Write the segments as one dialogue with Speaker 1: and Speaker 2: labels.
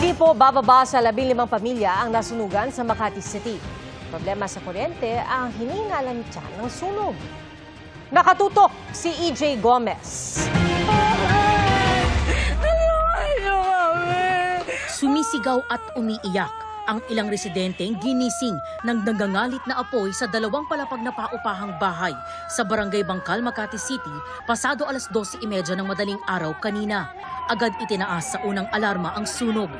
Speaker 1: Hindi po bababa sa 15 pamilya ang nasunugan sa Makati City. Problema sa kuryente ang hiningalan tiyan ng sunog. Nakatutok si EJ Gomez.
Speaker 2: Sumisigaw at umiiyak ang ilang residenteng ginising ng nagangalit na apoy sa 2 palapag na paupahang bahay sa Barangay Bangkal, Makati City, pasado alas 12:30 ng madaling araw kanina. Agad itinaas sa unang alarma ang sunog.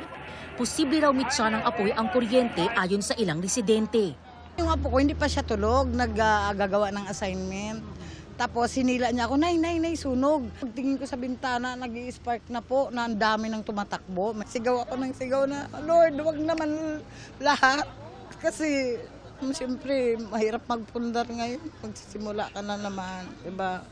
Speaker 2: Posible raw mitsa ng apoy ang kuryente ayon sa ilang residente.
Speaker 3: Yung apo ko hindi pa siya tulog, naggagawa ng assignment. Tapos sinila niya ako, nay, sunog. Pagtingin ko sa bintana, nag-i-spark na po, na ang dami ng tumatakbo. Sigaw ako ng sigaw na, Lord, wag naman lahat. Kasi, siyempre, mahirap magpundar ngayon. Magsisimula ka na naman, diba?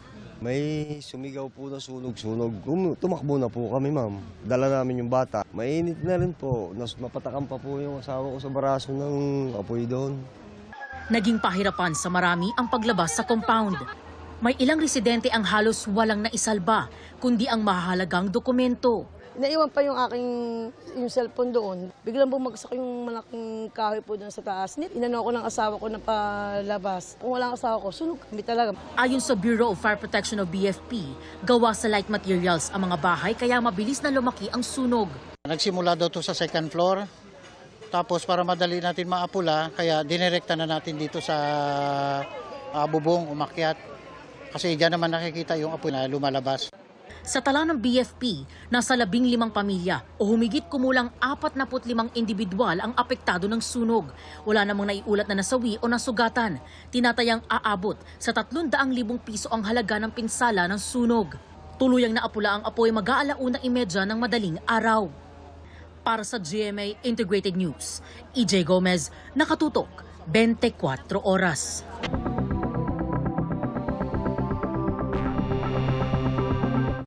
Speaker 4: May sumigaw po na sunog-sunog. Tumakbo na po kami, ma'am. Dala namin yung bata. Mainit na rin po. Mapatakan pa po yung asawa ko sa baraso ng apoy doon.
Speaker 2: Naging pahirapan sa marami ang paglabas sa compound. May ilang residente ang halos walang naisalba, kundi ang mahalagang dokumento.
Speaker 5: Naiwan pa yung cellphone doon. Biglang bumagsak yung malaking kahoy po doon sa taas. Inano ko ng asawa ko na palabas. Kung walang asawa ko, sunog kami talaga.
Speaker 2: Ayon sa Bureau of Fire Protection of BFP, gawa sa light materials ang mga bahay kaya mabilis na lumaki ang sunog.
Speaker 6: Nagsimula daw to sa second floor. Tapos para madali natin maapula, kaya dinirekta na natin dito sa bubong, umakyat. Kasi diyan naman nakikita yung apoy na lumalabas.
Speaker 2: Sa tala ng BFP, nasa 15 pamilya o humigit kumulang 45 individual ang apektado ng sunog. Wala namang naiulat na nasawi o nasugatan. Tinatayang aabot sa 300,000 piso ang halaga ng pinsala ng sunog. Tuluyang naapula ang apoy mag-aalauna-30 ng madaling araw. Para sa GMA Integrated News, EJ Gomez, nakatutok 24 oras.